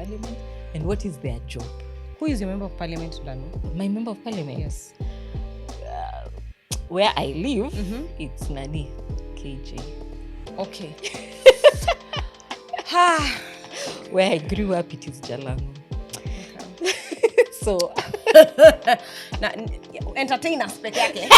Parliament and what is their job? Who is your member of parliament, Danu? My member of parliament? Yes. Where I live, it's Nani, KJ. Okay. Where I grew up, it is Jalango. Okay. So, entertainer spec yake.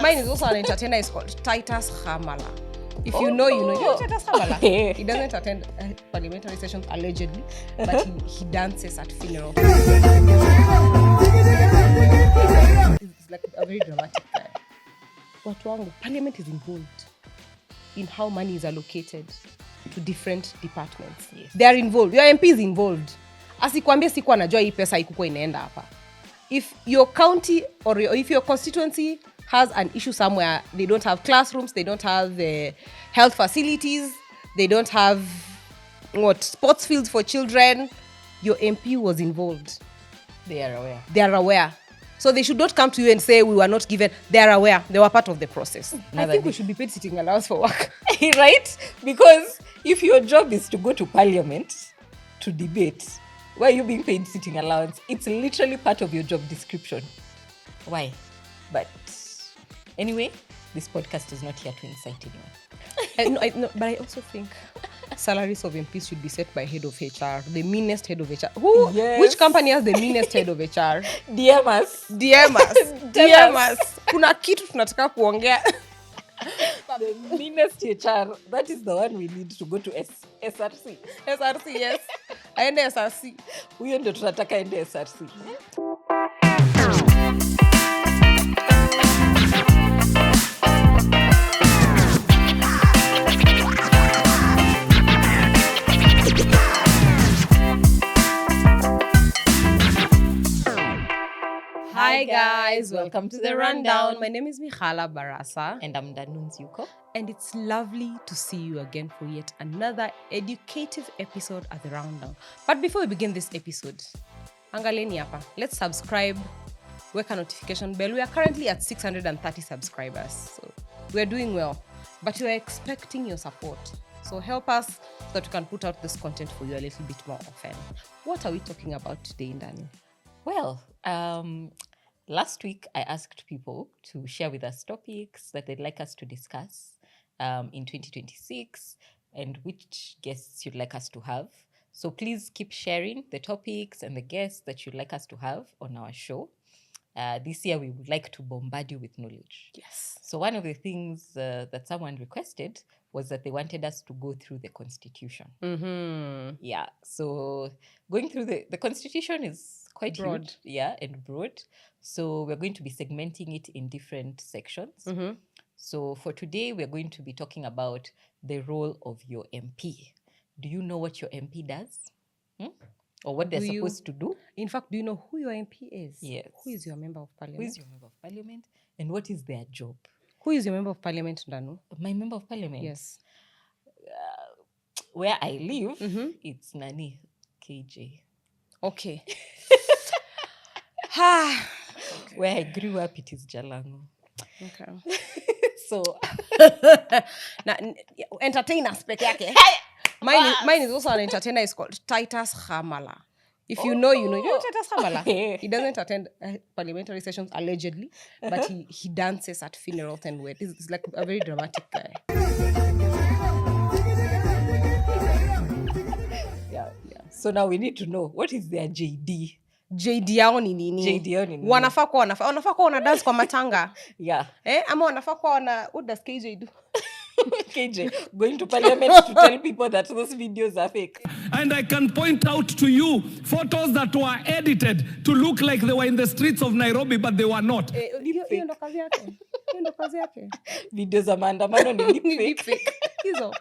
Mine is also an entertainer. It's called Titus Hamala. If you know, you know. You know Titus Hamala? He doesn't attend parliamentary sessions allegedly, but he dances at funerals. It's like a very dramatic guy. Watu wangu, parliament is involved in how money is allocated to different departments. Yes. They are involved. Your MP is involved. Asikwambia siku anajua hii pesa ikuko inaenda hapa. If your county or if your constituency has an issue somewhere, they don't have classrooms, they don't have health facilities, they don't have sports fields for children, your MP was involved. they are aware. They are aware. So they should not come to you and say we were not given. They are aware. They were part of the process. I think we should be paid sitting allowance for work. Right? Because if your job is to go to parliament to debate, why are you being paid sitting allowance? It's literally part of your job description. Why? But anyway, this podcast is not here to incite anyone. But I also think salaries of MPs should be set by head of HR, the meanest head of HR. Who? Yes. Which company has the meanest head of HR? DM us. DM us. Kuna kitu tunataka kuongea. The meanest HR. That is the one we need to go to SRC. SRC, yes. Aende SRC. Huyo ndio tunataka ende SRC. Hi guys, welcome to the Rundown. My name is Mikhala Barasa. And I'm Danun Yuko. And it's lovely to see you again for yet another educative episode at the Rundown. But before we begin this episode, angaleni hapa, let's subscribe, weka notification bell. We are currently at 630 subscribers. So we're doing well, but we are expecting your support. So help us so that we can put out this content for you a little bit more often. What are we talking about today, Dani? Well, last week I asked people to share with us topics that they'd like us to discuss in 2026 and which guests you'd like us to have. So please keep sharing the topics and the guests that you'd like us to have on our show. This year we would like to bombard you with knowledge. Yes. So one of the things that someone requested was that they wanted us to go through the Constitution. Mm-hmm. Yeah, so going through the Constitution is quite broad. Huge, yeah, and broad. So we're going to be segmenting it in different sections. Mm-hmm. So for today, we're going to be talking about the role of your MP. Do you know what your MP does? Or what they're supposed to do? In fact, do you know who your MP is? Yes. Who is your member of parliament? Who is your member of parliament? And what is their job? Who is your member of parliament, Danu? My member of parliament? Yes. Where I live, it's Nani, KJ. Okay. Where I grew up, it is Jalango. Okay. So, entertainer spec yake. Mine is also an entertainer. It's called Titus Hamala. If you know, you know. You know Titus Hamala? He doesn't attend parliamentary sessions allegedly, but he dances at funerals and weddings. He's like a very dramatic guy. Yeah. So now we need to know, what is their JD? JD yao ni nini? JD yao ni nini? Wanafaa kuwa wana dance kwa matanga. Yeah. Ama wanafaa kuwa wana, what does KJ do? KJ going to parliament to tell people that those videos are fake. And I can point out to you photos that were edited to look like they were in the streets of Nairobi, but they were not. Hiyo ndo kazi yake. Videos za maandamano ni deepfake. Hizo.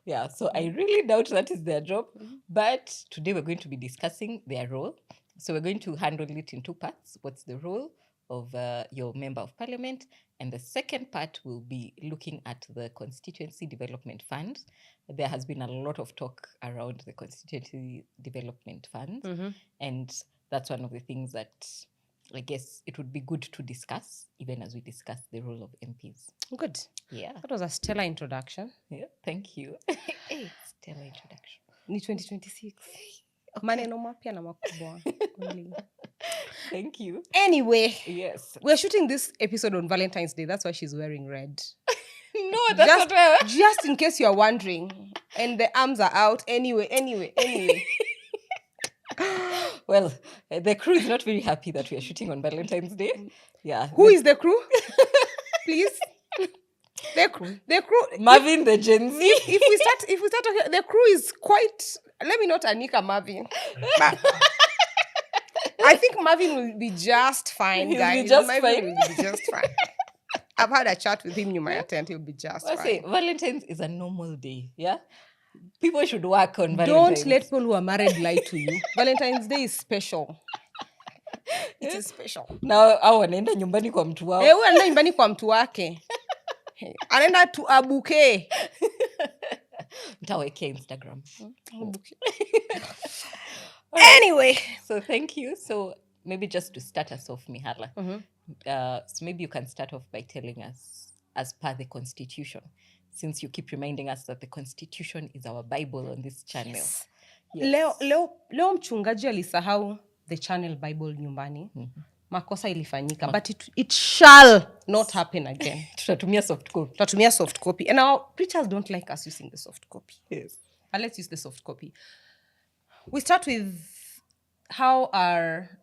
Yeah, so I really doubt that is their job. But today we're going to be discussing their role. So we're going to handle it in two parts. What's the role of your member of parliament? And the second part will be looking at the Constituency Development Fund. There has been a lot of talk around the Constituency Development Fund. And that's one of the things that I guess it would be good to discuss, even as we discuss the role of MPs. Good. Yeah. That was a stellar introduction. Yeah, thank you. Stellar introduction. Ni 2026. Maneno mapya na makubwa. Only. Thank you. Anyway, Yes. we're shooting this episode on Valentine's Day. That's why she's wearing red. No, that's not Just in case you're wondering. And the arms are out. Anyway. Well, the crew is not very happy that we are shooting on Valentine's Day. Yeah. Who is the crew? Please. The crew. Marvin, the Gen Z. If we start talking, the crew is quite. Let me not anika Marvin. But I think Marvin will be just fine, guys. Marvin will be just fine. I've had a chat with him. You might attend. He'll be just fine. Say Valentine's is a normal day. Yeah. People should work on Valentine's. Don't let people who are married lie to you. Valentine's Day is special. It is special. Now, wanaenda nyumbani kwa mtu wao. Huyu anaenda nyumbani kwa mtu wake. Anaenda tu abuke. Nitawekea Instagram. Anyway. So thank you. So maybe just to start us off, Mihala. So maybe you can start off by telling us, as per the Constitution, since you keep reminding us that the Constitution is our Bible on this channel. Yes. Yes. Leo mchungaji alisahau the channel Bible nyumbani. Makosa ilifanyika, but it shall not happen again. Tutatumia soft copy. Tutatumia soft copy. And our preachers don't like us using the soft copy. Yes. But let's use the soft copy. We start with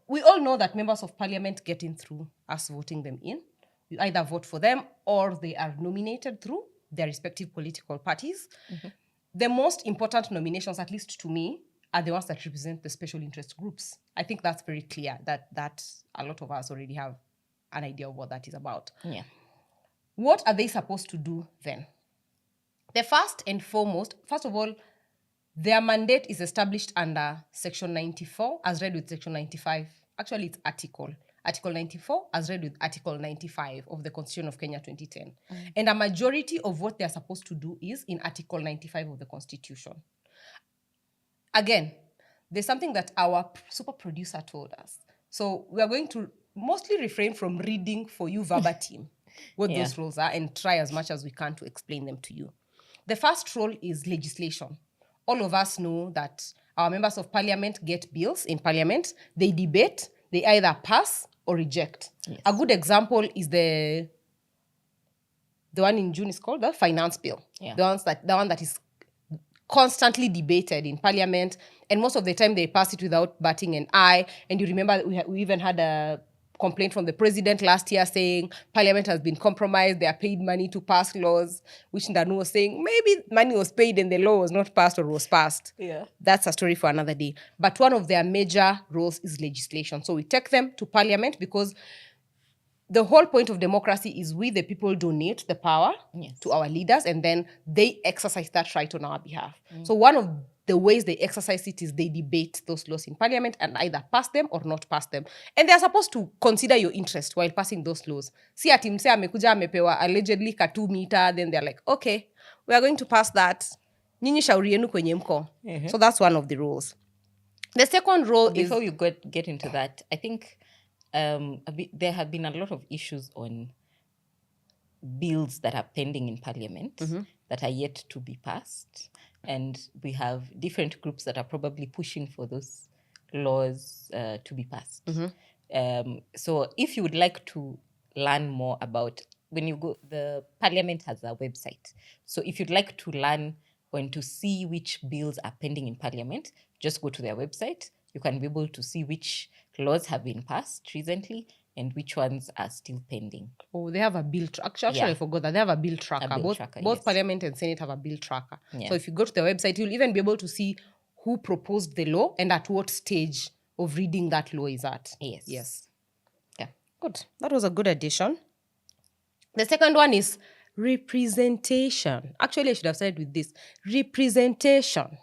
we all know that members of parliament get in through us voting them in. You either vote for them or they are nominated through their respective political parties. The most important nominations, at least to me, are the ones that represent the special interest groups. I think that's very clear that a lot of us already have an idea of what that is about. Yeah. What are they supposed to do then? The first and foremost, first of all, their mandate is established under Section 94 as read with Section 95. Actually, it's Article 94 as read with Article 95 of the Constitution of Kenya 2010. And a majority of what they're supposed to do is in Article 95 of the Constitution. Again, there's something that our super producer told us. So we are going to mostly refrain from reading for you verbatim what those roles are and try as much as we can to explain them to you. The first role is legislation. All of us know that our members of parliament get bills in parliament. They debate. They either pass or reject. Yes. A good example is the one in June is called the finance bill. Yeah. The one that is constantly debated in parliament, and most of the time they pass it without batting an eye. And you remember we even had a complaint from the president last year saying parliament has been compromised. They are paid money to pass laws, which Ndanu was saying maybe money was paid and the law was not passed or was passed. Yeah. That's a story for another day. But one of their major roles is legislation. So we take them to parliament because the whole point of democracy is we, the people, donate the power to our leaders, and then they exercise that right on our behalf. So one of the ways they exercise it is they debate those laws in parliament and either pass them or not pass them. And they're supposed to consider your interest while passing those laws. Si ati mse amekuja amepewa allegedly ka 2 meter, then they're like, okay, we are going to pass that. Nyinyi shauri yenu kwenye mko. So that's one of the rules. The second rule is... Before you get into that, I think there have been a lot of issues on bills that are pending in parliament that are yet to be passed. And we have different groups that are probably pushing for those laws to be passed. So if you would like to learn more about, when you go, the parliament has a website. So if you'd like to learn and to see which bills are pending in parliament, just go to their website. You can be able to see which laws have been passed recently and which ones are still pending. Oh, they have a bill tracker. Actually, I forgot that. They have a bill tracker. Both Parliament and Senate have a bill tracker. Yeah. So if you go to the website, you'll even be able to see who proposed the law and at what stage of reading that law is at. Yes. Yeah. Good. That was a good addition. The second one is representation. Actually, I should have started with this. Representation.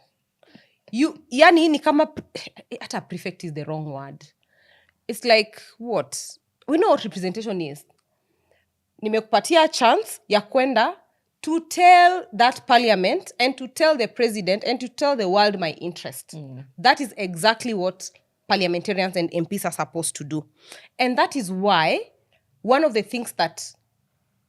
Yani ni kama, ata prefect is the wrong word. It's like, what? We know what representation is. Nimekupatia chance ya kwenda to tell that parliament and to tell the president and to tell the world my interest. That is exactly what parliamentarians and MPs are supposed to do. And that is why one of the things that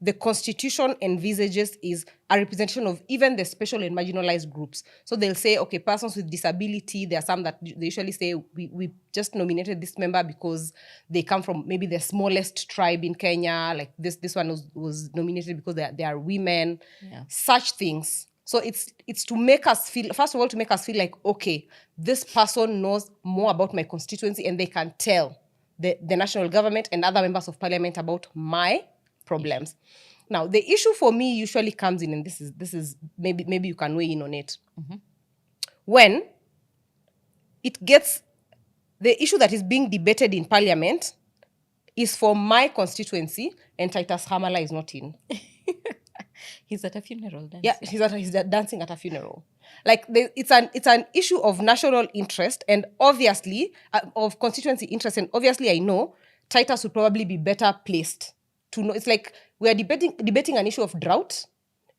the constitution envisages is a representation of even the special and marginalized groups. So they'll say, okay, persons with disability, there are some that they usually say, we just nominated this member because they come from maybe the smallest tribe in Kenya, like this one was nominated because they are women, such things. So it's to make us feel, first of all, to make us feel like, okay, this person knows more about my constituency and they can tell the national government and other members of parliament about my problems. Now, the issue for me usually comes in, and this is maybe you can weigh in on it. When it gets, the issue that is being debated in parliament is for my constituency and Titus Hamala is not in. He's at a funeral dancing. Yeah, he's dancing at a funeral. Like it's an issue of national interest and obviously of constituency interest, and obviously I know Titus would probably be better placed to know. It's like we are debating an issue of drought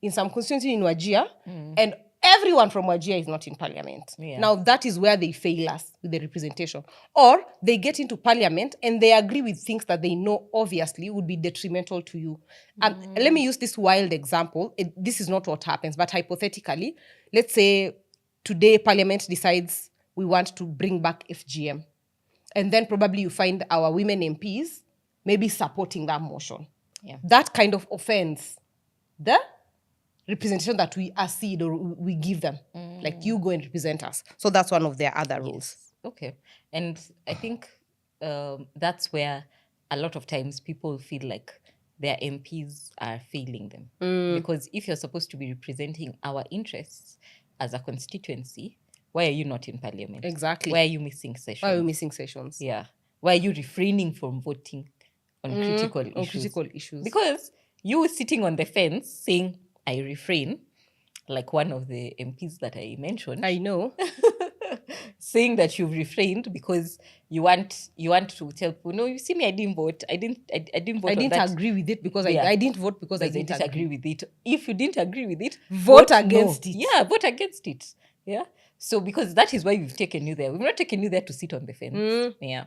in some constituency in Wajir, and everyone from Wajir is not in parliament. Yeah. Now that is where they fail us with the representation. Or they get into parliament and they agree with things that they know obviously would be detrimental to you. Let me use this wild example. This is not what happens, but hypothetically, let's say today parliament decides we want to bring back FGM. And then probably you find our women MPs maybe supporting that motion. Yeah. That kind of offends the representation that we accede or we give them. Like, you go and represent us. So that's one of their other rules. Okay. And I think that's where a lot of times people feel like their MPs are failing them. Because if you're supposed to be representing our interests as a constituency, why are you not in parliament? Exactly. Why are you missing sessions? Why are we missing sessions? Yeah. Why are you refraining from voting on critical issues? Because you sitting on the fence saying, I refrain, like one of the MPs that I mentioned. I know. Saying that you've refrained because you want to tell people, no, you see me, I didn't vote. I didn't vote. I didn't agree with it because I didn't vote because I didn't agree with it. If you didn't agree with it, vote against it. Yeah, vote against it. Yeah. So because that is why we've taken you there. We've not taken you there to sit on the fence. Yeah.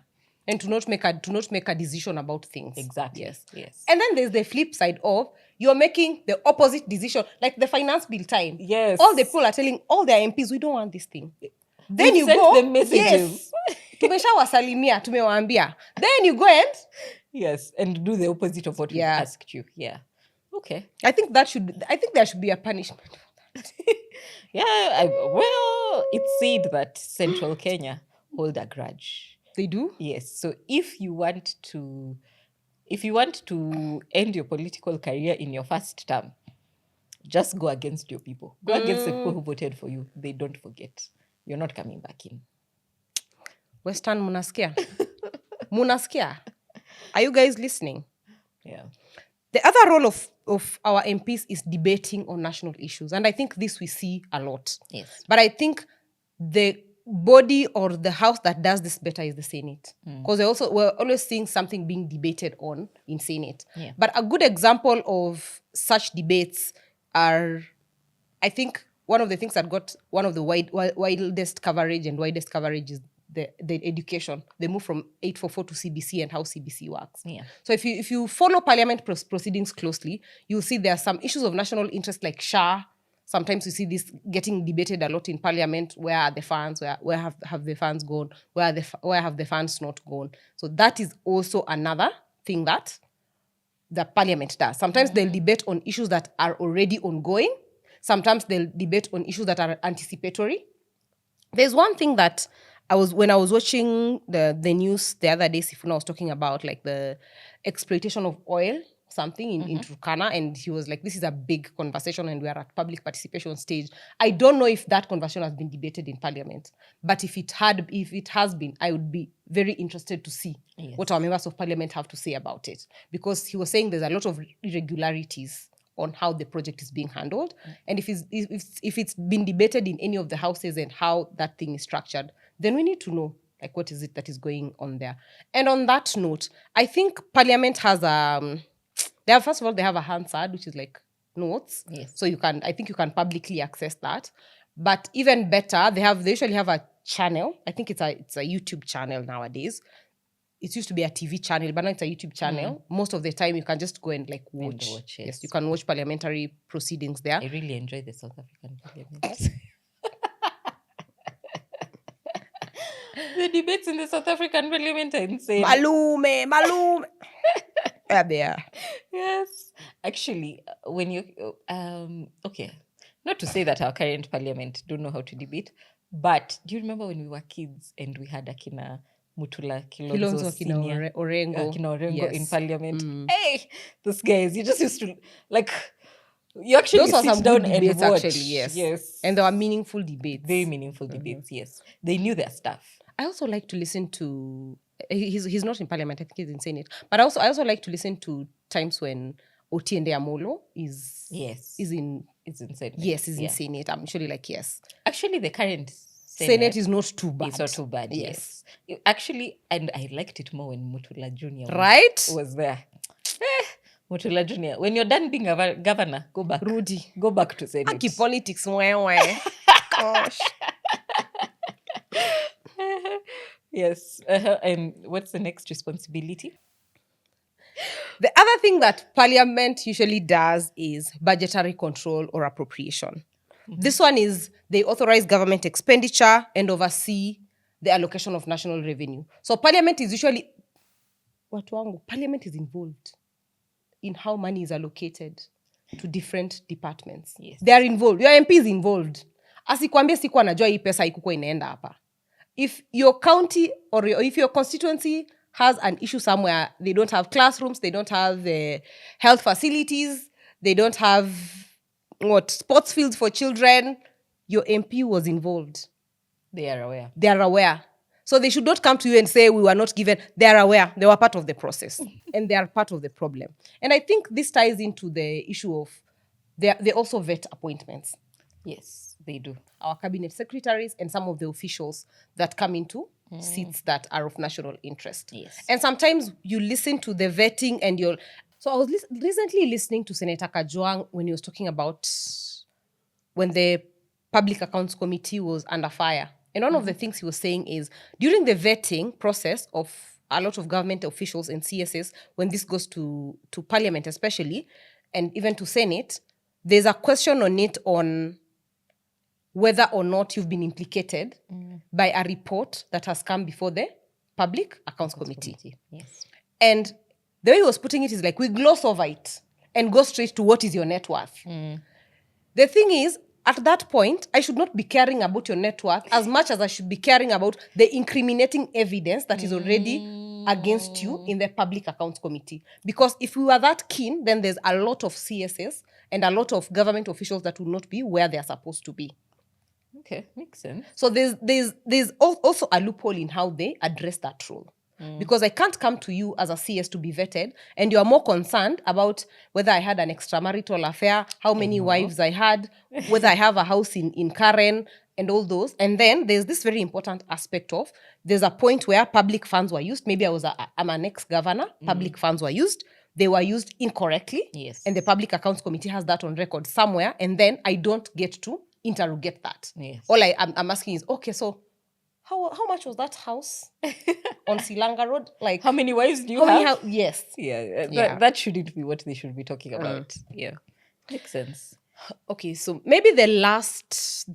And to not make a decision about things. Exactly. Yes. And then there's the flip side of you're making the opposite decision, like the finance bill time. Yes. All the people are telling all their MPs, we don't want this thing. Then We've you sent go, them messages. yes. Tumeshawasalimia, tumewaambia. Then you go and yes, and do the opposite of what we asked you. Yeah. Okay. I think there should be a punishment for that. Yeah. Well, it's said that Central Kenya hold a grudge. They do? Yes. So if you want to end your political career in your first term, just go against your people. Go against the people who voted for you. They don't forget. You're not coming back in. Western Munaskia. Munaskia. Are you guys listening? Yeah. The other role of our MPs is debating on national issues. And I think this we see a lot. Yes. But I think the body or the house that does this better is the Senate. Because we're always seeing something being debated on in Senate. Yeah. But a good example of such debates are, I think, one of the things that got one of the widest coverage is the education. They move from 844 to CBC and how CBC works. Yeah. So if you follow parliament proceedings closely, you'll see there are some issues of national interest like SHA. Sometimes you see this getting debated a lot in parliament. Where are the funds? Where have the funds gone? Where have the funds not gone? So that is also another thing that the parliament does. Sometimes they'll debate on issues that are already ongoing. Sometimes they'll debate on issues that are anticipatory. There's one thing that when I was watching the news the other day, Sifuna was talking about like the exploitation of oil, something in Turkana, and he was like, this is a big conversation and we are at public participation stage. I don't know if that conversation has been debated in parliament, but if it has been, I would be very interested to see what our members of parliament have to say about it, because he was saying there's a lot of irregularities on how the project is being handled. And if it's been debated in any of the houses and how that thing is structured, then we need to know like what is it that is going on there. And on that note, I think parliament has first of all, they have a Hansard, which is like notes. Yes. So I think you can publicly access that. But even better, they usually have a channel. I think it's a YouTube channel nowadays it used to be a TV channel, but now it's a YouTube channel. Most of the time, you can just go and like watch. Yes. You can watch parliamentary proceedings there. I really enjoy the South African Parliament. The debates in the South African Parliament are insane. Malume. Yeah, they are. Yes. Actually, when you okay, not to say that our current parliament don't know how to debate, but do you remember when we were kids and we had Akina Mutula Kilonzo Senior, Orengo. Akina Orengo in Yes. parliament? Hey, those guys, you just used to like you actually Those were sit some down good and debates, watch. actually, yes. Yes. And there were meaningful debates. Very meaningful debates, yes. They knew their stuff. I also like to listen to. He's not in parliament. I think he's in Senate. But I also like to listen to times when Otiende Amolo is in. It's in Senate. Yes, he's in Senate. I'm usually like yes. Actually, the current Senate is not too bad. It's not too bad. Yes. Actually, and I liked it more when Mutula Junior was there. Mutula Junior. When you're done being a governor, go back. Rudy, go back to Senate. Aki politics. Gosh. Yes. And what's the next responsibility? The other thing that parliament usually does is budgetary control or appropriation. This one is they authorize government expenditure and oversee the allocation of national revenue. So parliament is usually parliament is involved in how money is allocated to different departments. Yes. They are involved. Your MP is involved. Asikwambie siku anajua hii pesa ikuko inaenda hapa. If your county or if your constituency has an issue somewhere, they don't have classrooms, they don't have health facilities, they don't have sports fields for children, your MP was involved. They are aware. They are aware. So they should not come to you and say we were not given. They are aware. They were part of the process. And they are part of the problem. And I think this ties into the issue of they also vet appointments. Yes, they do. Our cabinet secretaries and some of the officials that come into seats that are of national interest. Yes. And sometimes you listen to the vetting and you'll... So I was recently listening to Senator Kajwang when he was talking about when the Public Accounts Committee was under fire. And one of the things he was saying is during the vetting process of a lot of government officials and CSS, when this goes to Parliament especially, and even to Senate, there's a question on it on whether or not you've been implicated by a report that has come before the Public Accounts Committee. Yes. And the way he was putting it is like, we gloss over it and go straight to what is your net worth. The thing is, at that point, I should not be caring about your net worth as much as I should be caring about the incriminating evidence that is already against you in the Public Accounts Committee. Because if we were that keen, then there's a lot of CSS and a lot of government officials that would not be where they're supposed to be. Okay, makes sense. So there's also a loophole in how they address that role. Because I can't come to you as a CS to be vetted, and you're more concerned about whether I had an extramarital affair, how many wives I had, whether I have a house in Karen, and all those. And then there's this very important aspect of, there's a point where public funds were used. Maybe I'm an ex-governor, public funds were used. They were used incorrectly. Yes. And the Public Accounts Committee has that on record somewhere, and then I don't get to interrogate that. Yes. All I'm asking is, okay, so how much was that house on Silanga Road? Like, how many wives do you have? Yes. Yeah, that shouldn't be what they should be talking about. Yeah, makes sense. Okay, so maybe the last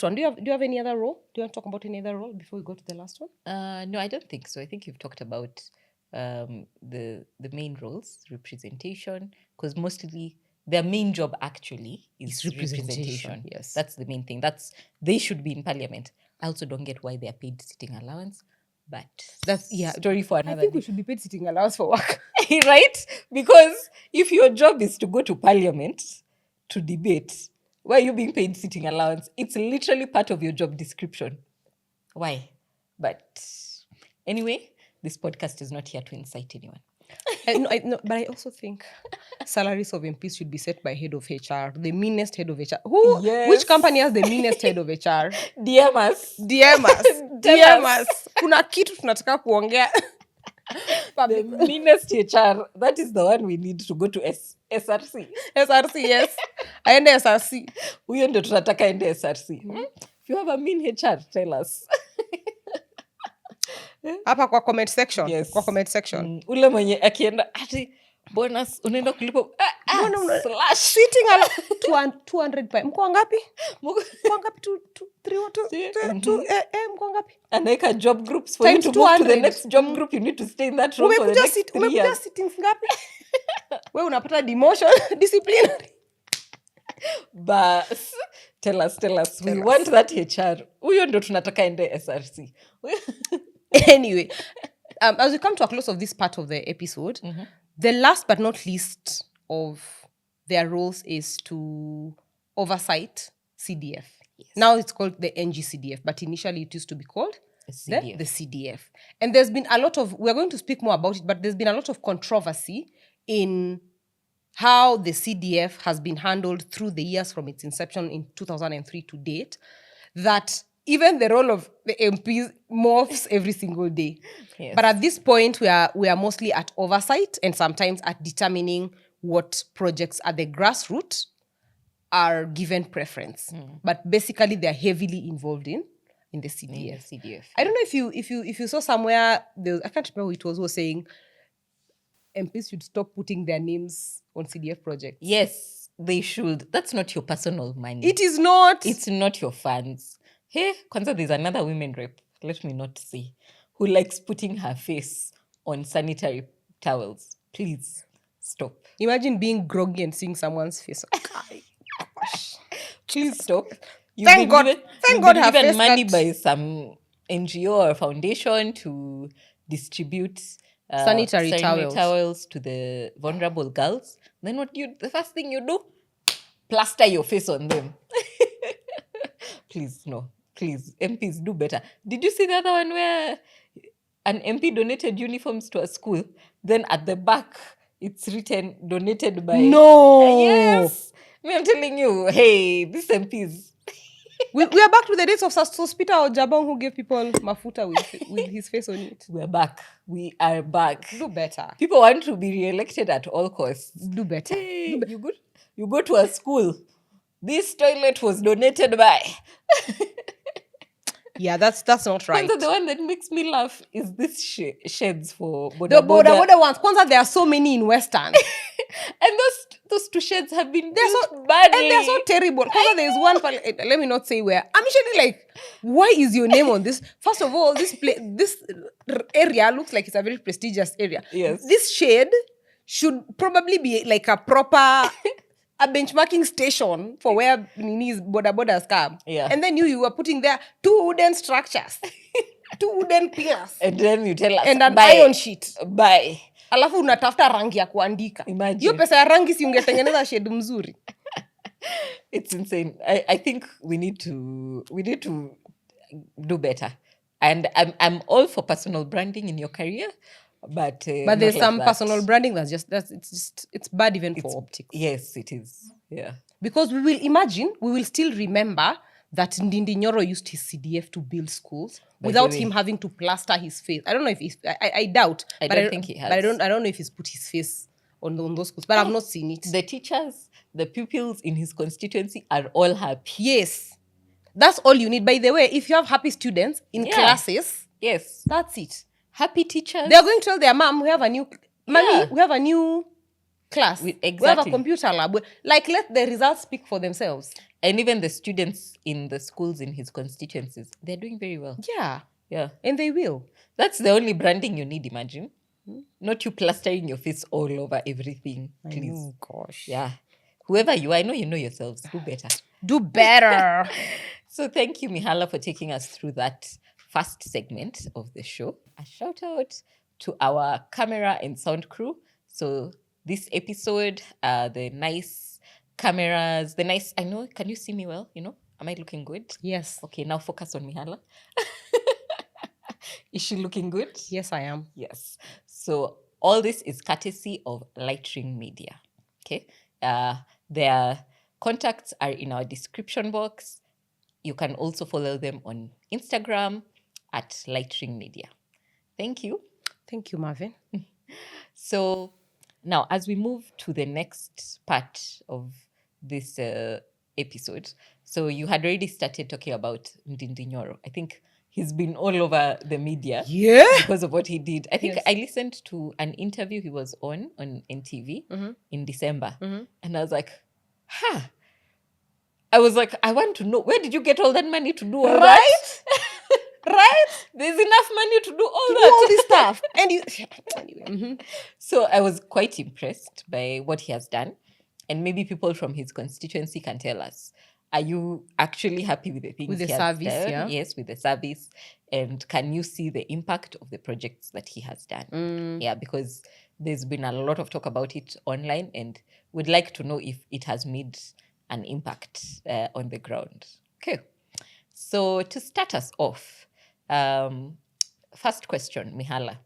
one. Do you have any other role? Do you want to talk about any other role before we go to the last one? No, I don't think so. I think you've talked about the main roles, representation, because mostly their main job actually is representation. Yes, that's the main thing. They should be in Parliament. I also don't get why they are paid sitting allowance, but that's story for another. I think we should be paid sitting allowance for work, right? Because if your job is to go to Parliament to debate, why are you being paid sitting allowance? It's literally part of your job description. Why? But anyway, this podcast is not here to incite anyone. No, but I also think salaries of MPs should be set by head of HR, the meanest head of HR. Who? Yes. Which company has the meanest head of HR? DM us. Kuna kitu tunataka kuongea. The meanest HR. That is the one we need to go to SRC. SRC, yes. Aende SRC. Huyo ndio tunataka ende SRC. If you have a mean HR, tell us. Hapa kwa comment section. Yes. Kwa comment section. Ule mwenye akienda ati bonus unaenda kulipa slash Sitting on 200 pa. Mko ngapi? Mko ngapi? 3 mko ngapi? Anaeka job groups for Times you to move to the 200. next job group. You need to stay in that role for the next 3 Umekuja years. sittings ngapi? Wewe unapata demotion, disciplinary. But tell us. We want that HR. Huyo ndo tunataka ende SRC. Anyway, as we come to a close of this part of the episode, the last but not least of their roles is to oversight CDF. Yes. Now it's called the NG-CDF, but initially it used to be called the CDF. And there's been a lot of, we're going to speak more about it, but there's been a lot of controversy in how the CDF has been handled through the years from its inception in 2003 to date, that even the role of the MPs morphs every single day. Yes. But at this point, we are mostly at oversight and sometimes at determining what projects at the grassroots are given preference. But basically, they're heavily involved in the CDF. I don't know if you saw somewhere, I can't remember who it was saying MPs should stop putting their names on CDF projects. Yes, they should. That's not your personal money. It is not. It's not your funds. Hey, Kwanza, there's another women rep, let me not say, who likes putting her face on sanitary towels. Please, stop. Imagine being groggy and seeing someone's face. Please stop. Thank God her given face money got... by some NGO or foundation to distribute sanitary towels to the vulnerable girls. Then the first thing you do, plaster your face on them. Please, no. Please, MPs, do better. Did you see the other one where an MP donated uniforms to a school? Then at the back, it's written, donated by... No! Yes! I'm telling you, hey, these MPs... we are back to the days of Sospita or Jabong who gave people mafuta with his face on it. We're back. We are back. Do better. People want to be re-elected at all costs. Do better. Hey, you go to a school. This toilet was donated by... Yeah, that's not right. Kwanza, the one that makes me laugh is this sheds for boda the boda ones. Kwanza, there are so many in Western. And those two sheds have been built badly. And they're so terrible. Kwanza, there's one, let me not say where. I'm usually like, why is your name on this? First of all, this area looks like it's a very prestigious area. Yes. This shed should probably be like a proper... a benchmarking station for where bodas come. Yeah. And then you were putting there 2 wooden structures, 2 wooden pillars. And then you tell us, and an iron sheet. Bye. Alafu unatafuta rangi ya kuandika. Imagine. Hiyo pesa ya rangi si ungetengeneza shed mzuri. It's insane. I think we need to do better. And I'm all for personal branding in your career. But there's some personal branding it's bad even for optics. Yes, it is. Yeah. Because we will still remember that Ndindi Nyoro used his CDF to build schools without him having to plaster his face. I don't know if he's... I doubt. I don't think he has. But I don't know if he's put his face on those schools. But I've not seen it. The teachers, the pupils in his constituency are all happy. Yes. That's all you need. By the way, if you have happy students in classes... Yes. That's it. Happy teachers. They're going to tell their mom, we have a new... Mommy, we have a new class. Exactly. We have a computer lab. Like, let the results speak for themselves. And even the students in the schools in his constituencies, they're doing very well. Yeah. Yeah. And they will. That's the only branding you need, imagine. Not you plastering your face all over everything. Please. Oh, gosh. Yeah. Whoever you are, I know you know yourselves. Do better. Do better. So thank you, Mihala, for taking us through that first segment of the show. A shout out to our camera and sound crew. So this episode, the nice cameras, I know, can you see me well? Am I looking good? Yes. Okay, now focus on Mihala. Is she looking good? Yes, I am. Yes. So all this is courtesy of Lightring Media. Okay. Their contacts are in our description box. You can also follow them on Instagram at Lightring Media. Thank you. Thank you, Marvin. So now, as we move to the next part of this episode, so you had already started talking about Ndindi Nyoro. I think he's been all over the media Yeah. because of what he did. I think Yes. I listened to an interview he was on NTV in December. And I was like, I was like, I want to know, where did you get all that money to do all that? Right? There's enough money to do all To do that. all this stuff. And you anyway. So I was quite impressed by what he has done. And maybe people from his constituency can tell us, are you actually happy with the things With the he has service, done? yeah. Yes, with the service. And can you see the impact of the projects that he has done? Yeah, because there's been a lot of talk about it online, and we'd like to know if it has made an impact on the ground. Okay. So to start us off, first question, Mihala.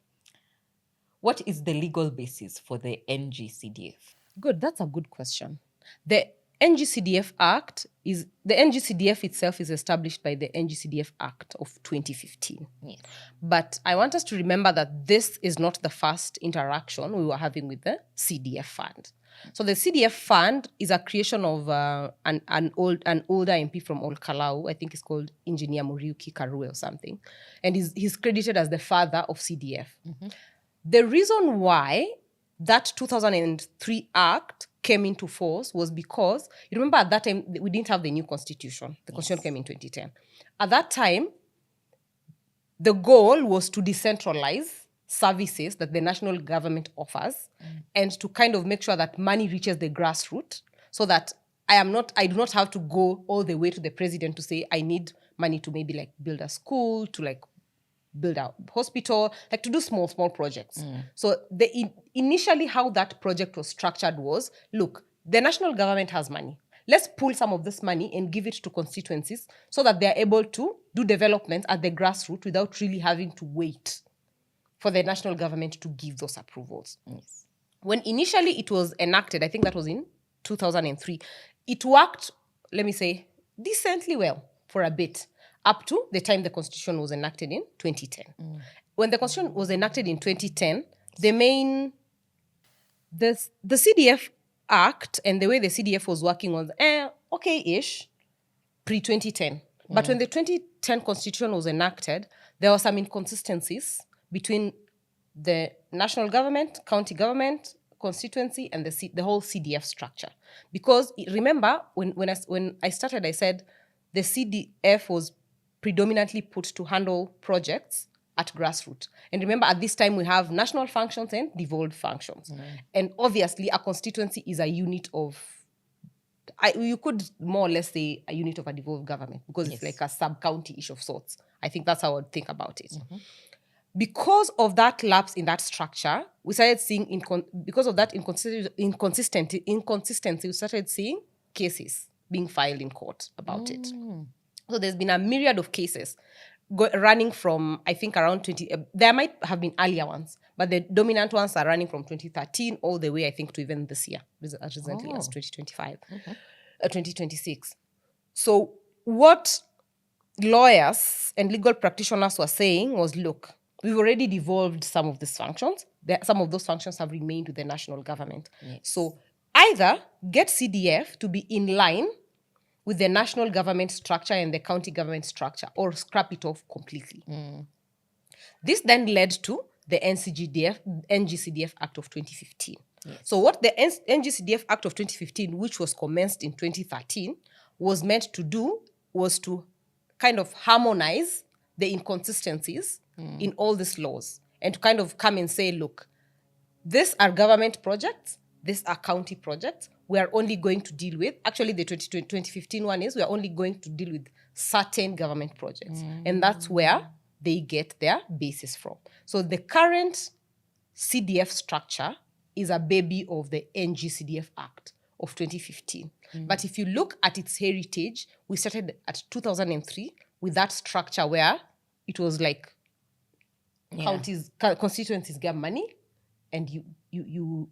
What is the legal basis for the NGCDF? Good, that's a good question. The NGCDF Act is the NGCDF itself is established by the NGCDF Act of 2015. Yes. But I want us to remember that this is not the first interaction we were having with the CDF fund. So the CDF fund is a creation of an older MP from Old Kalau. I think it's called Engineer Muriuki Karue or something. And he's credited as the father of CDF. The reason why that 2003 Act came into force was because, you remember at that time, we didn't have the new constitution. The constitution came in 2010. At that time, the goal was to decentralize services that the national government offers and to kind of make sure that money reaches the grassroots so that I do not have to go all the way to the president to say I need money to maybe like build a school, to like build a hospital, like to do small projects. So initially how that project was structured was, look, the national government has money. Let's pull some of this money and give it to constituencies so that they're able to do development at the grassroots without really having to wait for the national government to give those approvals. Yes. When initially it was enacted, I think that was in 2003, it worked, let me say, decently well for a bit, up to the time the Constitution was enacted in 2010. When the Constitution was enacted in 2010, the CDF Act and the way the CDF was working was okay-ish pre-2010. But when the 2010 Constitution was enacted, there were some inconsistencies between the national government, county government, constituency, and the whole CDF structure. Because remember, when I started, I said the CDF was predominantly put to handle projects at grassroots. And remember, at this time, we have national functions and devolved functions. And obviously, a constituency is a unit of, you could more or less say a unit of a devolved government because it's like a sub-county-ish of sorts. I think that's how I would think about it. Because of that lapse in that structure, we started seeing, because of that inconsistency, we started seeing cases being filed in court about it. So there's been a myriad of cases running from, I think, around 20. There might have been earlier ones, but the dominant ones are running from 2013 all the way, I think, to even this year, as recently as 2025, 2026. So what lawyers and legal practitioners were saying was, look, we've already devolved some of these functions. Some of those functions have remained with the national government. So either get CDF to be in line with the national government structure and the county government structure, or scrap it off completely. This then led to the NGCDF Act of 2015. So what the NGCDF Act of 2015, which was commenced in 2013, was meant to do was to kind of harmonize the inconsistencies in all these laws and to kind of come and say, look, these are government projects, these are county projects. We are only going to deal with, actually the 2015 one is, we are only going to deal with certain government projects. And that's where they get their basis from. So the current CDF structure is a baby of the NGCDF Act of 2015. But if you look at its heritage, we started at 2003 with that structure where it was like constituencies get money and you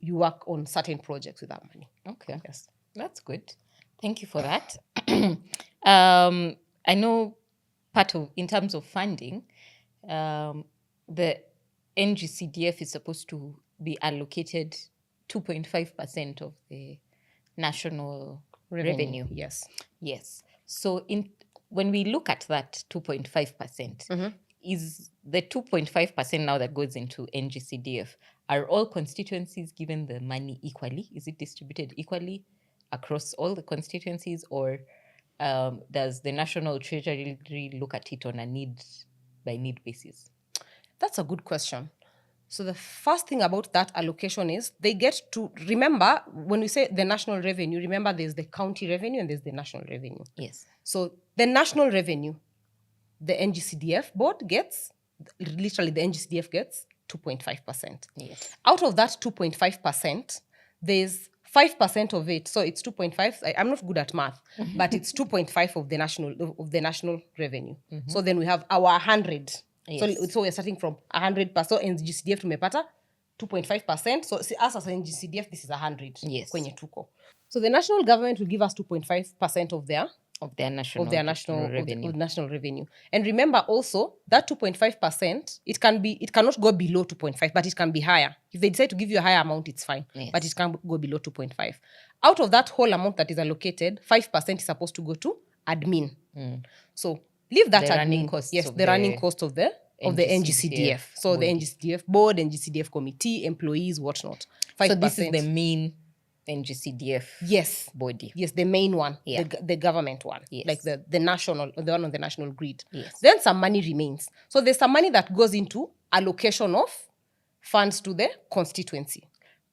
work on certain projects with that money. Okay. Yes. That's good. Thank you for that. I know in terms of funding, the NGCDF is supposed to be allocated 2.5% of the national revenue. Yes. Yes. So when we look at that 2.5%, is the 2.5% now that goes into NGCDF, are all constituencies given the money equally? Is it distributed equally across all the constituencies, or does the National Treasury look at it on a need-by-need basis? That's a good question. So the first thing about that allocation is they get to, remember, when we say the national revenue, remember there's the county revenue and there's the national revenue. Yes. So the national revenue, the NGCDF board gets, literally the NGCDF gets 2.5%. Yes. Out of that 2.5%, there's 5% of it. So it's 2.5. I'm not good at math, but it's 2.5 of the national revenue. So then we have our 100. Yes. So we're starting from 100%. So NGCDF tumepata 2.5%. So see, us as NGCDF, this is 100. Yes. Kwenye tuko. So the national government will give us 2.5% of their national revenue. And remember also that 2.5%, it cannot go below 2.5, but it can be higher. If they decide to give you a higher amount, it's fine. Yes. But it can't go below 2.5. Out of that whole amount that is allocated, 5% is supposed to go to admin. So leave that The admin. running costs Yes, of the running cost of the NGCDF. So body. the NGCDF board, NGCDF committee, employees, whatnot. 5%. So this is the main NGCDF body. Yes, the main one, Yeah. the government one, Yes. like the national, the one on the national grid. Yes. Then some money remains. So there's some money that goes into allocation of funds to the constituency.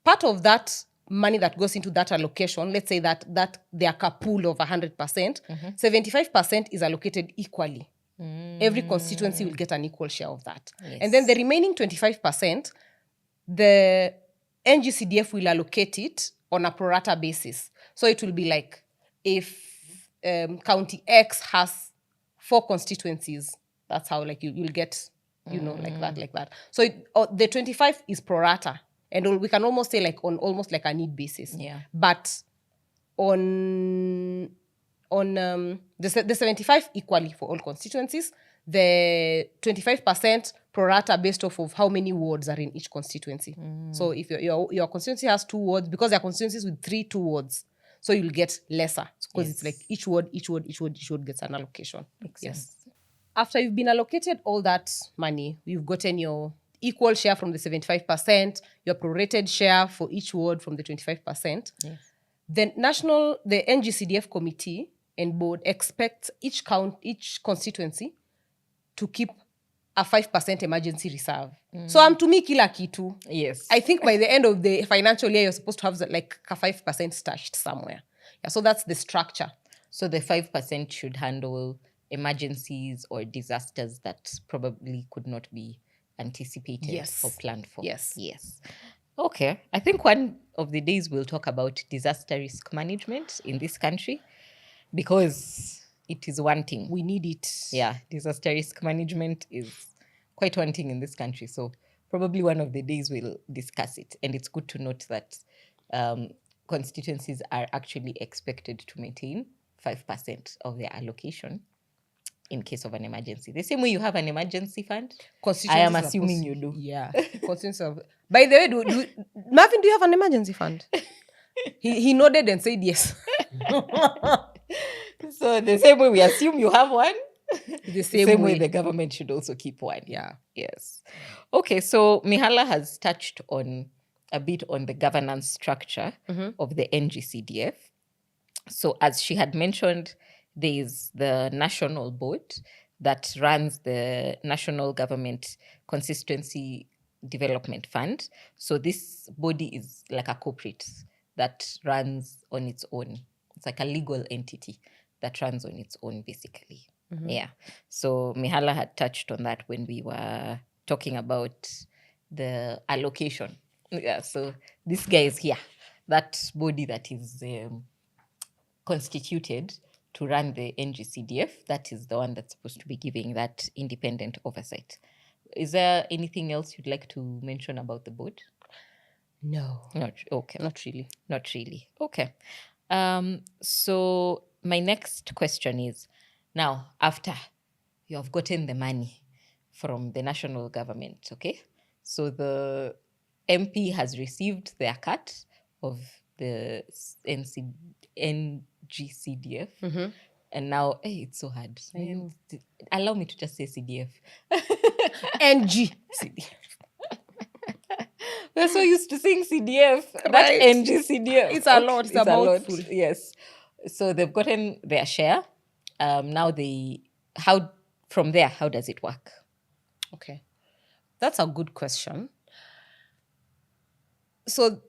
Part of that money that goes into that allocation, let's say that they are a pool of 100%, 75% is allocated equally. Every constituency will get an equal share of that. Yes. And then the remaining 25%, the NGCDF will allocate it on a pro rata basis. So it will be like if County X has 4 constituencies, that's how like you'll get, like that. So the 25 is pro rata. And we can almost say like on almost like a need basis. Yeah. But on the 75 equally for all constituencies, the 25% pro rata based off of how many wards are in each constituency. So if your constituency has 2 wards, because there are constituencies with 2 wards, so you'll get lesser because it's like each ward gets an allocation. Makes sense. After you've been allocated all that money, you've gotten your equal share from the 75%, your prorated share for each ward from the 25%. Yes. The NGCDF committee and board expects each constituency to keep a 5% emergency reserve. So amtumi kila kitu. Yes. I think by the end of the financial year, you're supposed to have like a 5% stashed somewhere. Yeah, so that's the structure. So the 5% should handle emergencies or disasters that probably could not be anticipated or planned for. Yes. Okay. I think one of the days we'll talk about disaster risk management in this country, because it is wanting. We need it. Yeah, disaster risk management is quite wanting in this country. So probably one of the days we'll discuss it. And it's good to note that constituencies are actually expected to maintain 5% of their allocation in case of an emergency. The same way you have an emergency fund, I am assuming you do. Yeah. By the way, Marvin, do you have an emergency fund? He nodded and said yes. So the same way we assume you have one, the same way the government should also keep one. Yeah. Yes. Okay, so Mihala has touched on a bit on the governance structure of the NGCDF. So as she had mentioned, there is the national board that runs the National Government Consistency Development Fund. So this body is like a corporate that runs on its own. It's like a legal entity that runs on its own, basically. Yeah. So Mihala had touched on that when we were talking about the allocation. Yeah. So this guy is here, that body that is constituted to run the NGCDF. That is the one that's supposed to be giving that independent oversight. Is there anything else you'd like to mention about the board? No. Okay. Not really. Not really. Okay. So my next question is, now, after you have gotten the money from the national government, okay? So the MP has received their cut of the NGCDF. And now, hey, it's so hard. Man, allow me to just say CDF. NG. We're so used to saying CDF. That Right. NG CDF. It's a lot. It's a mouthful. Yes. So they've gotten their share. Now from there, how does it work? Okay. That's a good question. So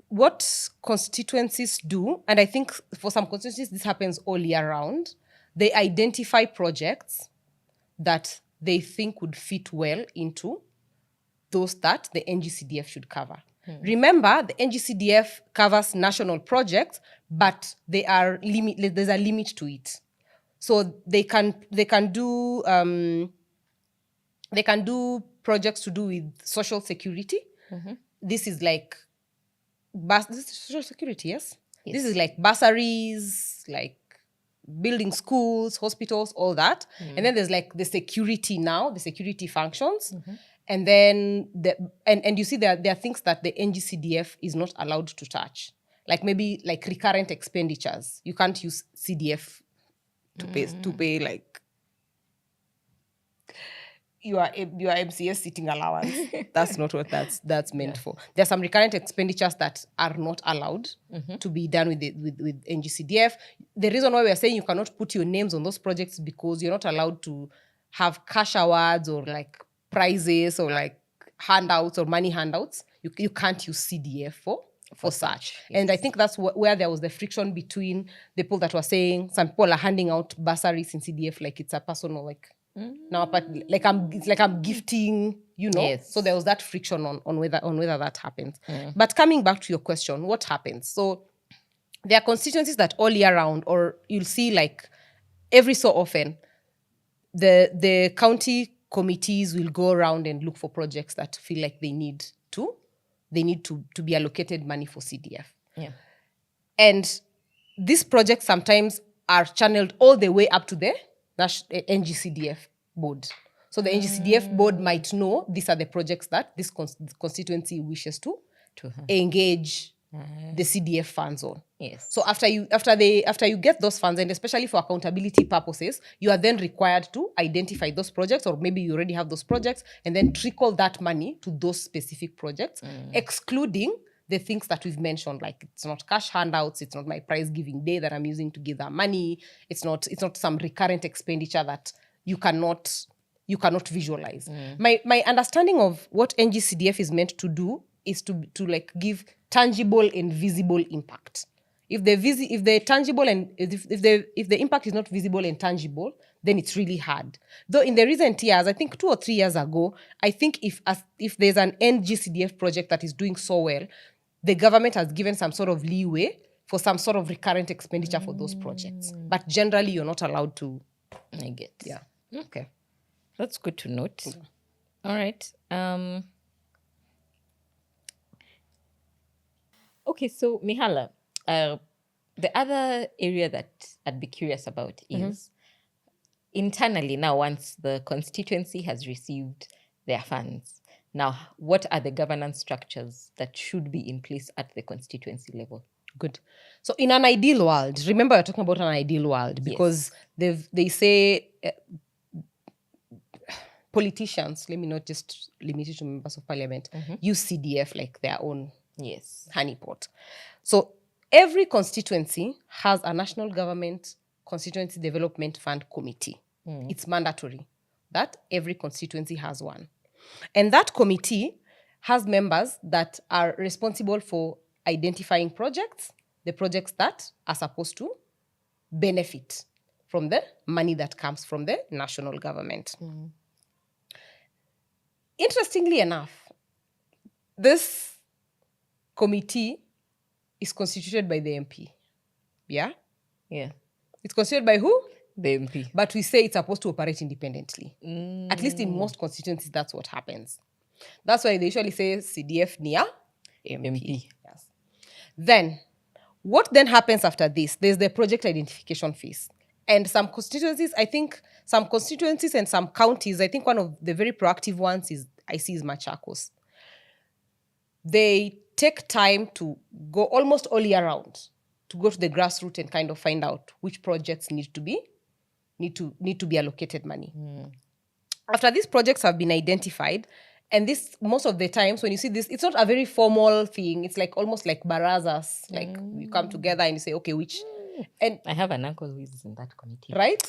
what constituencies do, and I think for some constituencies this happens all year round, they identify projects that they think would fit well into those that the NGCDF should cover. Remember, the NGCDF covers national projects, but there's a limit to it. So they can do projects to do with social security. This is like this is social security, yes? This is like bursaries, like building schools, hospitals, all that. And then there's like the security now, the security functions. And then and you see there are things that the NGCDF is not allowed to touch. Like maybe like recurrent expenditures. You can't use CDF to pay like your MCS sitting allowance. That's not what that's meant for. There are some recurrent expenditures that are not allowed to be done with NGCDF. The reason why we are saying you cannot put your names on those projects is because you're not allowed to have cash awards or like prizes or like handouts or money handouts. You can't use CDF for such. Yes. And I think that's where there was the friction between the people that were saying some people are handing out bursaries in CDF like it's a personal like now, but like I'm gifting, you know. Yes. So there was that friction on whether that happens. But coming back to your question, what happens? So there are constituencies that all year round, or you'll see like every so often, the county committees will go around and look for projects that feel like they need to be allocated money for CDF. Yeah. And these projects sometimes are channeled all the way up to the NGCDF board. So the NGCDF board might know these are the projects that this constituency wishes to engage the CDF funds on. Yes. So after you get those funds, and especially for accountability purposes, you are then required to identify those projects, or maybe you already have those projects, and then trickle that money to those specific projects, excluding the things that we've mentioned, like it's not cash handouts, it's not my prize giving day that I'm using to give that money, it's not some recurrent expenditure that you cannot visualize. My understanding of what NGCDF is meant to do is to like give tangible and visible impact. If the tangible and if the impact is not visible and tangible, then it's really hard. Though in the recent years, I think 2 or 3 years ago, I think if there's an NGCDF project that is doing so well, the government has given some sort of leeway for some sort of recurrent expenditure for those projects. But generally, you're not allowed to. I get. Yeah. Okay. That's good to note. All right. Okay, so Mihala, the other area that I'd be curious about is internally now, once the constituency has received their funds, now what are the governance structures that should be in place at the constituency level? Good. So in an ideal world, remember we're talking about an ideal world because they say politicians, let me not just limit it to members of parliament, use CDF like their own honeypot. So every constituency has a national government constituency development fund committee. It's mandatory that every constituency has one. And that committee has members that are responsible for identifying projects, the projects that are supposed to benefit from the money that comes from the national government. Interestingly enough, this committee is constituted by the MP. Yeah? Yeah. It's constituted by who? The MP. But we say it's supposed to operate independently. At least in most constituencies, that's what happens. That's why they usually say CDF near MP. Yes. Then, what then happens after this? There's the project identification phase. And some constituencies and some counties, I think one of the very proactive ones is Machakos. They take time to go almost all year round to go to the grassroots and kind of find out which projects need to be allocated money. After these projects have been identified, and this most of the times when you see this, it's not a very formal thing. It's like almost like barazas. Like you come together and you say, okay, which and I have an uncle who is in that committee. right?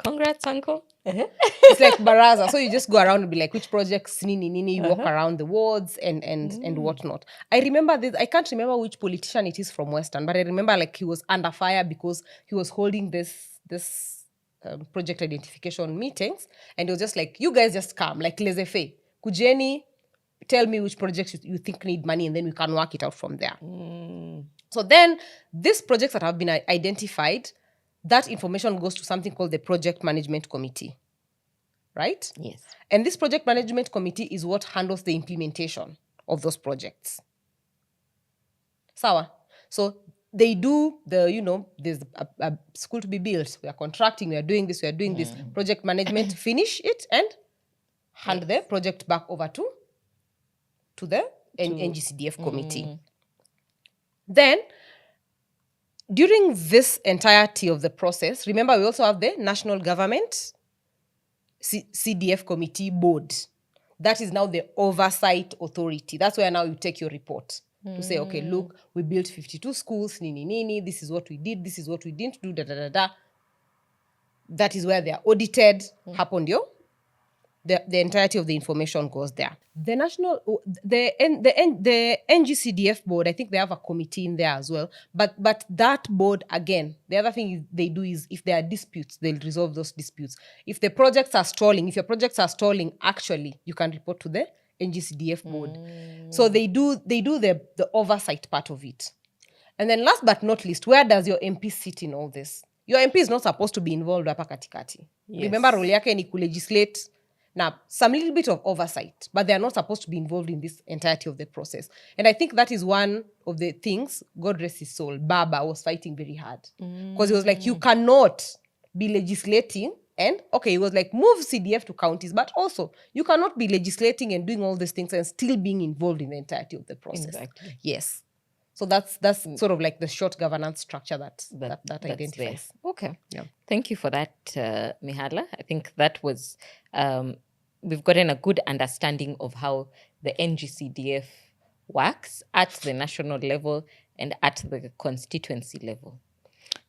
Congrats, uncle. It's like baraza. So you just go around and be like, which projects nini, you walk around the wards and whatnot. I remember this, I can't remember which politician it is from Western, but I remember like he was under fire because he was holding this project identification meetings, and it was just like, you guys just come, like laissez-faire. Kujeni, tell me which projects you think need money, and then we can work it out from there. So then these projects that have been identified, that information goes to something called the Project Management Committee, right? Yes. And this Project Management Committee is what handles the implementation of those projects. Sawa. So they do there's a school to be built. We are contracting, we are doing this. Project management, finish it and hand the project back over to the NGCDF committee. Then, during this entirety of the process, remember we also have the National Government CDF Committee Board. That is now the oversight authority. That's where now you take your report to say, okay, look, we built 52 schools, nini, this is what we did, this is what we didn't do, da. That is where they are audited, happened, the entirety of the information goes there. The NGCDF board, I think they have a committee in there as well. But that board, again, the other thing they do is if there are disputes, they'll resolve those disputes. If your projects are stalling, actually, you can report to the NGCDF board. So they do the oversight part of it. And then last but not least, where does your MP sit in all this? Your MP is not supposed to be involved hapa katikati. Yes. Remember, role yake ni kulegislate. Now, some little bit of oversight, but they are not supposed to be involved in this entirety of the process. And I think that is one of the things, God rest his soul, Baba was fighting very hard. Because he was like, you cannot be legislating and, okay, he was like, move CDF to counties, but also you cannot be legislating and doing all these things and still being involved in the entirety of the process. Exactly. Yes. So that's sort of like the short governance structure that identifies. There. Okay. Yeah. Thank you for that, Mihala. I think that was, we've gotten a good understanding of how the NGCDF works at the national level and at the constituency level.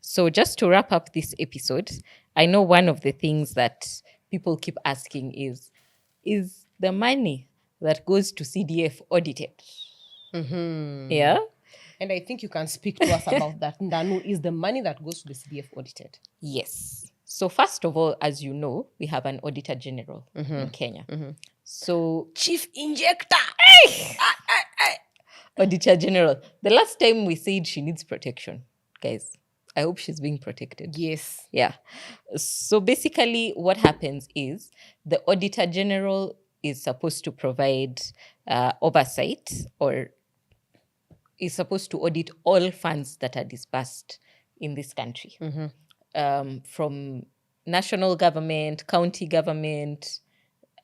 So just to wrap up this episode, I know one of the things that people keep asking is the money that goes to CDF audited? Yeah? And I think you can speak to us about that. Ndanu, is the money that goes to the CDF audited? Yes. So first of all, as you know, we have an Auditor General in Kenya. So Chief Injector! Auditor General. The last time we said she needs protection, guys. I hope she's being protected. Yes. Yeah. So basically what happens is the Auditor General is supposed to provide oversight, or is supposed to audit all funds that are disbursed in this country, from national government, county government,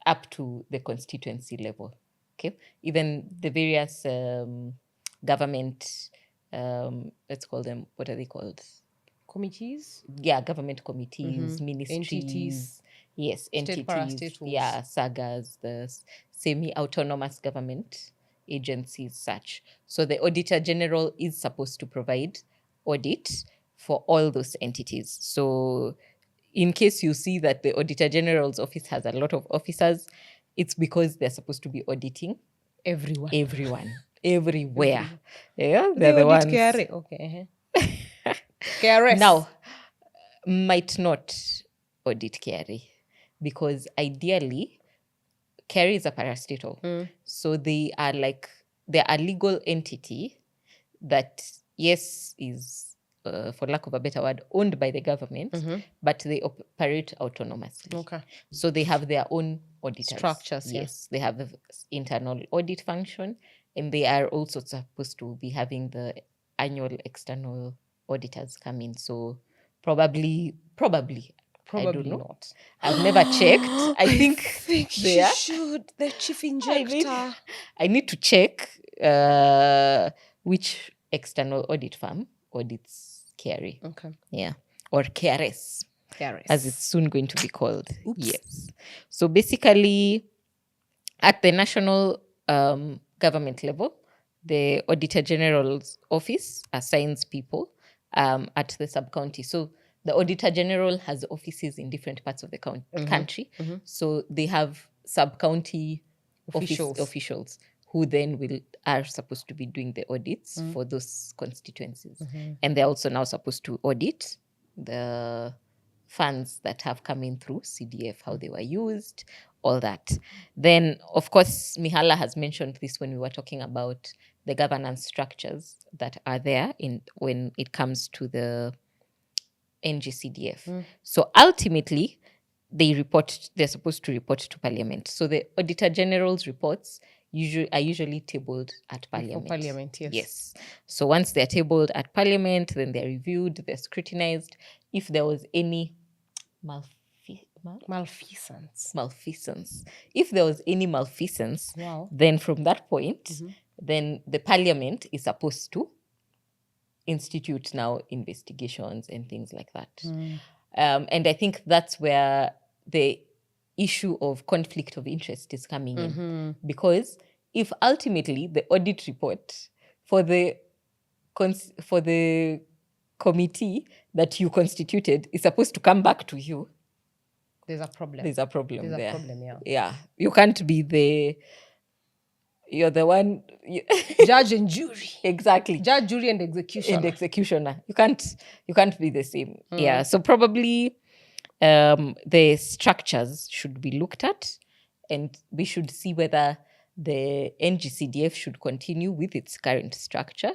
up to the constituency level. Okay, even the various government, let's call them, what are they called? Committees? Yeah, government committees, ministries. Entities. Yes, entities. Parastatals. Yeah, sagas, the semi-autonomous government agencies, such. So the Auditor General is supposed to provide audit for all those entities. So in case you see that the Auditor General's office has a lot of officers, it's because they're supposed to be auditing everywhere. Everywhere. Yeah, They're the ones. KRA. Okay. KRS. Now, might not audit KRA, because ideally, KRA is a parastatal. So they're a legal entity that, yes, is, for lack of a better word, owned by the government, but they operate autonomously. Okay. So they have their own auditors. Structures, yes. They have the internal audit function, and they are also supposed to be having the annual external auditors come in. So probably I don't know. Not. I've never checked. I think she should. The chief injector. I need to check which external audit firm audits carry. Okay. Yeah. Or KRS, KRS. as it's soon going to be called. Yes. So basically, at the national government level, the Auditor General's office assigns people at the sub-county. So the Auditor General has offices in different parts of the country. So they have sub-county officials who then are supposed to be doing the audits for those constituencies. And they're also now supposed to audit the funds that have come in through CDF, how they were used, all that. Then, of course, Mihala has mentioned this when we were talking about the governance structures that are there when it comes to the NGCDF. So ultimately, they're supposed to report to Parliament. So the Auditor General's reports are usually tabled at Parliament. Parliament, yes. Yes. So once they're tabled at Parliament, then they're reviewed, they're scrutinized. If there was any malfeasance. If there was any malfeasance, then from that point, then the Parliament is supposed to institute now investigations and things like that. And I think that's where the issue of conflict of interest is coming in. Because if ultimately the audit report for the committee that you constituted is supposed to come back to you, there's a problem. There's a problem There's there. a problem, yeah. Yeah. You can't be you're the one... Judge and jury. Exactly. Judge, jury, and executioner. And executioner. You can't be the same. Yeah. So probably the structures should be looked at, and we should see whether the NGCDF should continue with its current structure,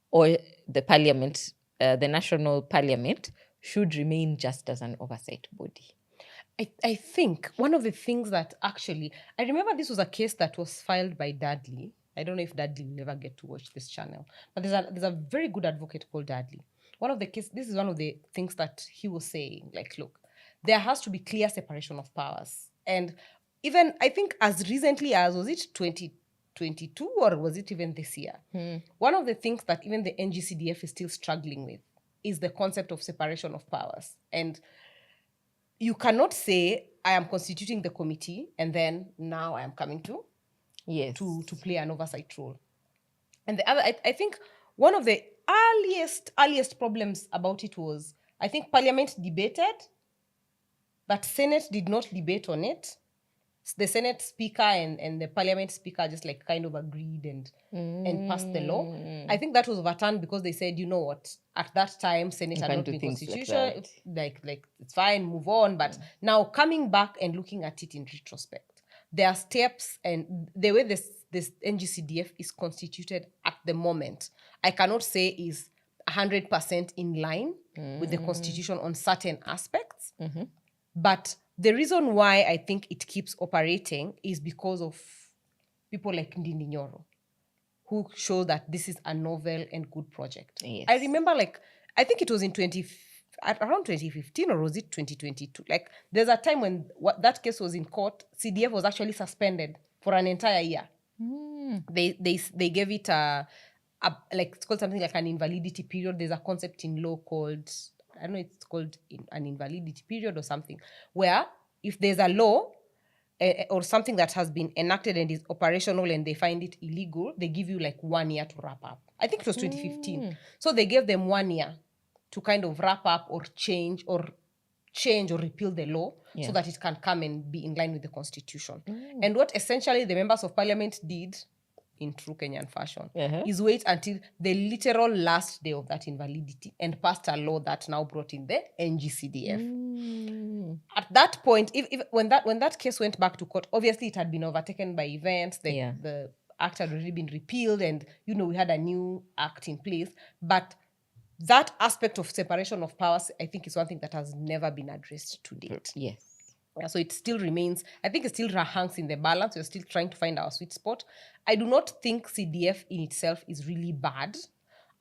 or the Parliament, the National Parliament, should remain just as an oversight body. I think one of the things that actually, I remember this was a case that was filed by Dudley. I don't know if Dudley will ever get to watch this channel, but there's a very good advocate called Dudley. This is one of the things that he was saying, like, look, there has to be clear separation of powers. And even, I think as recently as, was it 2022 or was it even this year? One of the things that even the NGCDF is still struggling with is the concept of separation of powers. And you cannot say, I am constituting the committee and then now I am coming to play an oversight role. And the other, I think one of the earliest problems about it was, I think Parliament debated, but Senate did not debate on it. The Senate Speaker and the Parliament Speaker just like kind of agreed and passed the law. I think that was overturned because they said, you know what, at that time, Senate had not been constitutional. Like it's fine, move on. But now coming back and looking at it in retrospect, there are steps, and the way this NGCDF is constituted at the moment, I cannot say is 100% in line with the Constitution on certain aspects. But the reason why I think it keeps operating is because of people like Ndindi Nyoro, who show that this is a novel and good project. Yes. I remember, I think it was in around 2015 or was it 2022? There's a time when that case was in court, CDF was actually suspended for an entire year. They gave it it's called something like an invalidity period. There's a concept in law called, I don't know, it's called an invalidity period or something, where if there's a law or something that has been enacted and is operational and they find it illegal, they give you 1 year to wrap up. I think it was 2015. So they gave them 1 year to kind of wrap up or change or repeal the law so that it can come and be in line with the Constitution. And what essentially the members of Parliament did, in true Kenyan fashion, is wait until the literal last day of that invalidity and passed a law that now brought in the NGCDF. At that point, when that case went back to court, obviously it had been overtaken by events. The act had already been repealed, and we had a new act in place. But that aspect of separation of powers, I think, is one thing that has never been addressed to date. Yes. Yeah, so it still remains, I think it still hangs in the balance. We're still trying to find our sweet spot. I do not think CDF in itself is really bad.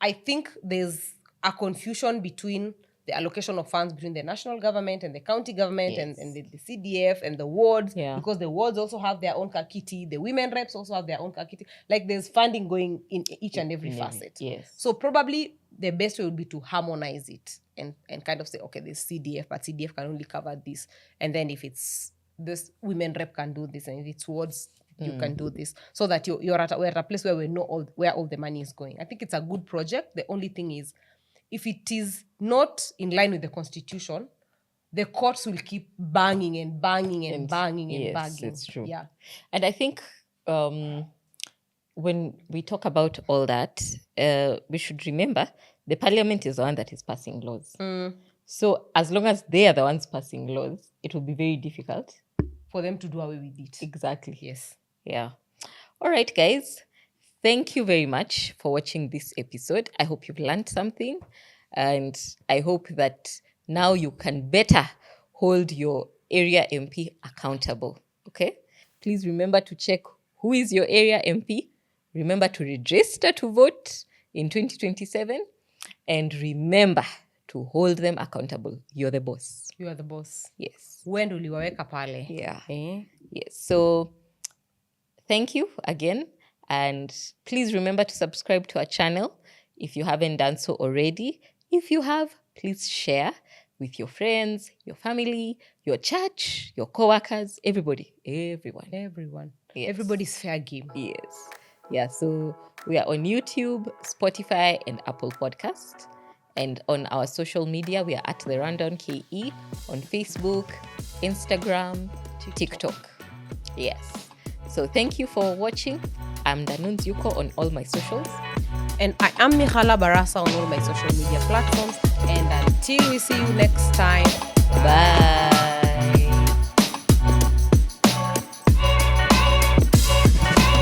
I think there's a confusion between the allocation of funds between the national government and the county government Yes. and the CDF and the wards, Yeah. because the wards also have their own kakiti, the women reps also have their own kakiti. Like there's funding going in each and every facet. Yes. So probably the best way would be to harmonize it and kind of say, okay, there's CDF, but CDF can only cover this. And then if it's this women rep can do this, and if it's wards, you can do this, so that we're at a place where we know where all the money is going. I think it's a good project. The only thing is, if it is not in line with the constitution, the courts will keep banging and banging and banging and yes, banging. It's true. Yeah. And I think when we talk about all that, we should remember the parliament is the one that is passing laws. So as long as they are the ones passing laws, it will be very difficult for them to do away with it. Exactly. Yes. Yeah. All right, guys. Thank you very much for watching this episode. I hope you've learned something, and I hope that now you can better hold your area MP accountable. Okay? Please remember to check who is your area MP. Remember to register to vote in 2027, and remember to hold them accountable. You're the boss. You are the boss. Yes. When uliwaweka pale. Yeah. Yes. So thank you again. And please remember to subscribe to our channel if you haven't done so already. If you have, please share with your friends, your family, your church, your co-workers, everybody. Everyone. Yes. Everybody's fair game. Yes. Yeah, so we are on YouTube, Spotify, and Apple Podcast. And on our social media, we are at The Rundown KE on Facebook, Instagram, TikTok. Yes. So thank you for watching. I'm Danun Yuko on all my socials. And I am Mihala Barasa on all my social media platforms. And until we see you next time, Bye.